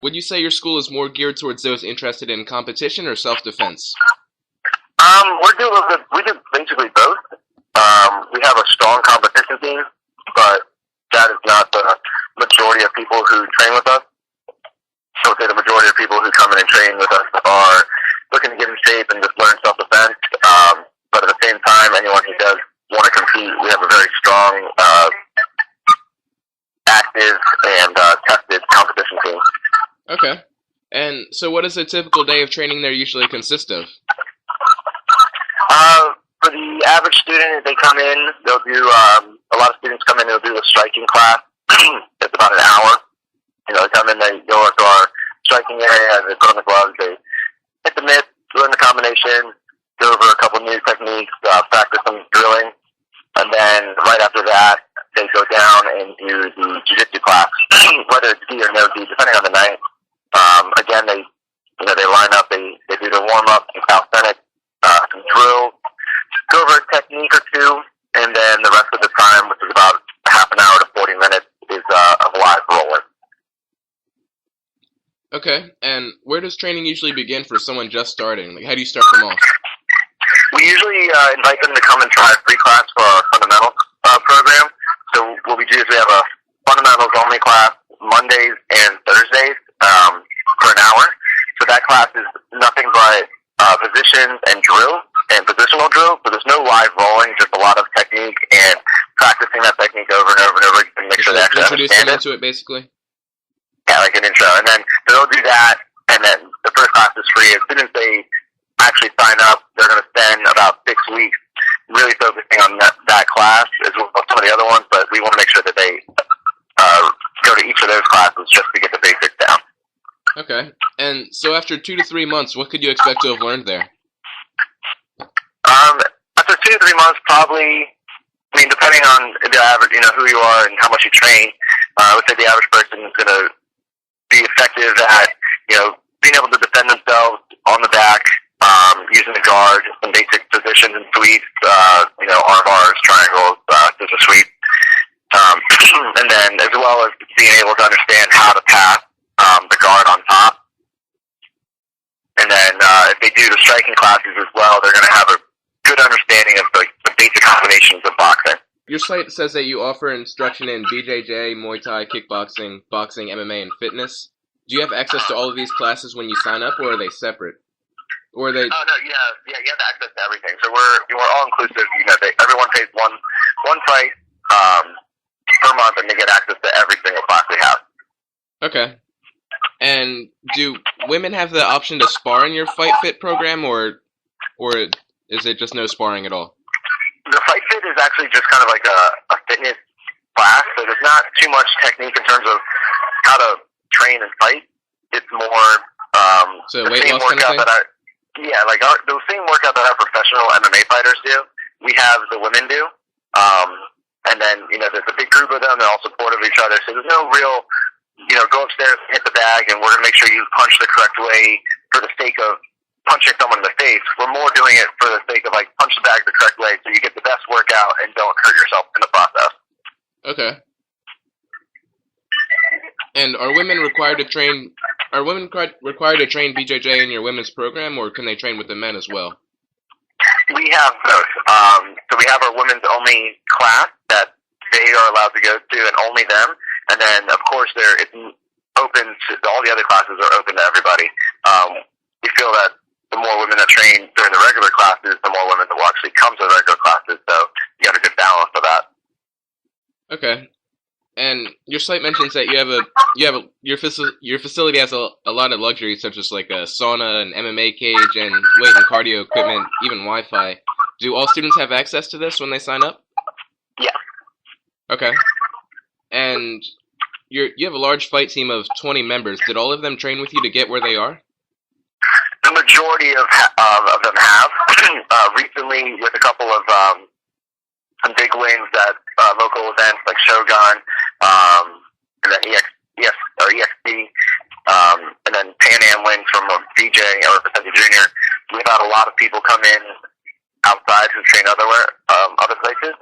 Would you say your school is more geared towards those interested in competition or self-defense? We do basically both. We have a strong competition team, but that is not the majority of people who train with us. I would say the majority of people who come in and train with us are looking to get in shape and just learn self-defense. But at the same time, anyone who does want to compete, we have a very strong, active, and tested competition team. Okay. And so what does a typical day of training there usually consist of? For the average student, they come in, they'll do, a lot of students come in, they'll do a striking class. It's about an hour. They come in, they go into our striking area, they put on the gloves, they hit the mitts, learn the combination, go over a couple new techniques, practice some drilling, and then right after that, they go down and do the jiu-jitsu class, whether it's D or no D, depending on the night. Again, they line up, they do their warm-up, some calisthenics, some drills, go over a technique or two, and then the rest of the time, which is about half an hour to 40 minutes, is of live rolling. Okay, and where does training usually begin for someone just starting? Like, how do you start them off? We usually invite them to come and try a free class for our fundamentals program. So what we do is we have a fundamentals only class Mondays and Thursdays for an hour. So that class is nothing but positions and drill and positional drill. So there's no live rolling, just a lot of technique and practicing that technique over and over and over to make sure they actually understand it. Into it, basically. Yeah, like an intro. And then they'll do that, and then the first class is free. As soon as they actually sign up, they're going to spend about 6 weeks really focusing on that class as well as some of the other ones, but we want to make sure that they go to each of those classes just to get the basics down. Okay. And so after 2 to 3 months, what could you expect to have learned there? After 2 to 3 months, probably, depending on the average, who you are and how much you train, I would say the average person is going to be effective at, being able to defend themselves on the back, using the guard, some basic positions and sweeps, arm bars, triangles, scissor sweep, and then as well as being able to understand how to pass the guard on top. And then if they do the striking classes as well, they're going to have a good understanding of the basic combinations of boxing. Your site says that you offer instruction in BJJ, Muay Thai, kickboxing, boxing, MMA, and fitness. Do you have access to all of these classes when you sign up, or are they separate? Or are they? Oh no, yeah, you have access to everything. So we're all inclusive. Everyone pays one price per month, and they get access to every single class we have. Okay. And do women have the option to spar in your Fight Fit program, or is it just no sparring at all? The Fight Fit is actually just kind of like a fitness class, so there's not too much technique in terms of how to train and fight. It's more so weight loss kind of thing? The same workout that our professional MMA fighters do, we have the women do. And then, there's a big group of them, they're all supportive of each other, so there's no real, go upstairs, hit the bag, and we're going to make sure you punch the correct way for the sake of punching someone in the face. We're more doing it for the sake of, punch the bag the correct way so you get the best workout and don't hurt yourself in the process. Okay. And are women required to train BJJ in your women's program, or can they train with the men as well? We have both. So we have our women's only class that they are allowed to go to, and only them. And then, of course, it's open to all the other classes are open to everybody. We feel that the more women that train during the regular classes, the more women that will actually come to the regular classes. So you have a good balance of that. Okay. And your site mentions that your facility has a lot of luxuries, such as like a sauna, an MMA cage, and weight and cardio equipment, even Wi-Fi. Do all students have access to this when they sign up? Yeah. Okay. And you have a large fight team of 20 members. Did all of them train with you to get where they are? The majority of them have. Recently, with a couple of some big wins at local events like Shogun, and then EXP, and then Pan Am wins from VJ or Vicente Jr. We've had a lot of people come in outside who train other places.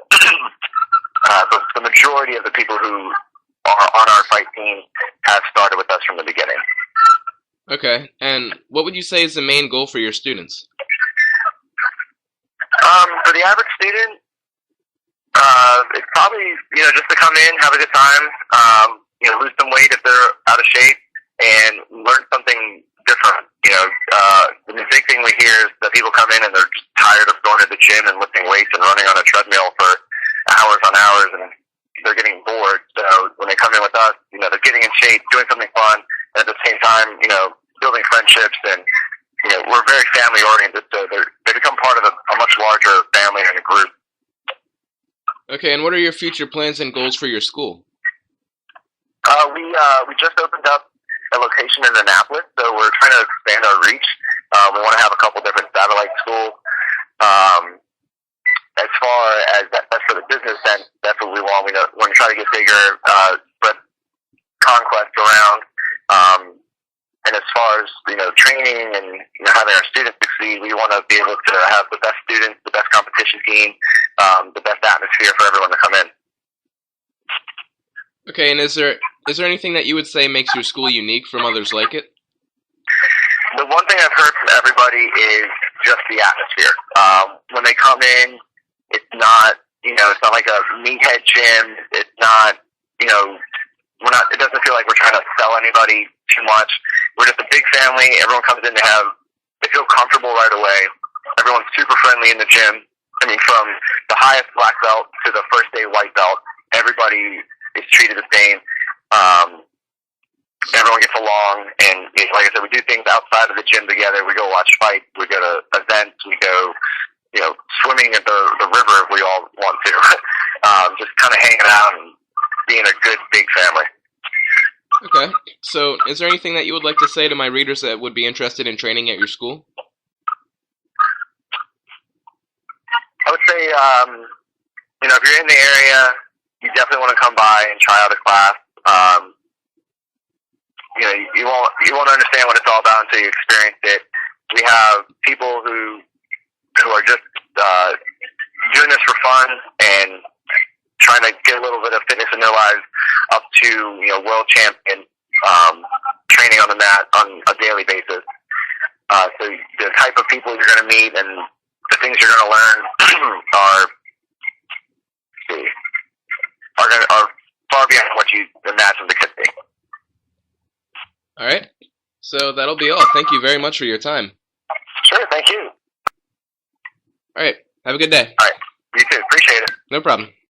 But the majority of the people who are on our fight team have started with us from the beginning. Okay, and what would you say is the main goal for your students? For the average student, it's probably, just to come in, have a good time, lose some weight if they're out of shape, and learn something different. The big thing we hear is that people come in and they're just tired of going to the gym and lifting weights and running on a treadmill for hours on hours, and they're getting bored. So when they come in with us, they're getting in shape, doing something fun, and at the same time, building friendships, and we're very family oriented, so they become part of a much larger family and a group. Okay, and what are your future plans and goals for your school? We just opened up a location in Annapolis, so we're trying to expand our reach. We want to have a couple different satellite schools. As far as that's for the business sense, that's what we want. We want to try to get bigger, spread Conquest around. And as far as training and having our students succeed, we want to be able to have the best students, the best competition team, the best atmosphere for everyone to come in. Okay, and is there anything that you would say makes your school unique from others like it? The one thing I've heard from everybody is just the atmosphere. When they come in, it's not it's not like a meathead gym. It's not it doesn't feel like we're trying to sell anybody too much. We're just a big family. Everyone comes in they feel comfortable right away. Everyone's super friendly in the gym. I mean, from the highest black belt to the first day white belt, everybody is treated the same. Everyone gets along, and like I said, we do things outside of the gym together. We go watch fights. We go to events. We go, swimming at the river if we all want to. Just kind of hanging out and being a good big family. Okay, so is there anything that you would like to say to my readers that would be interested in training at your school? I would say, if you're in the area, you definitely want to come by and try out a class. You won't understand what it's all about until you experience it. We have people who are just doing this for fun and trying to get a little bit of fitness in their lives, up to world champion training on the mat on a daily basis. So the type of people you're going to meet and the things you're going to learn are far beyond what you imagine they could be. All right, so that'll be all. Thank you very much for your time. Sure, thank you. All right, have a good day. All right, you too. Appreciate it. No problem.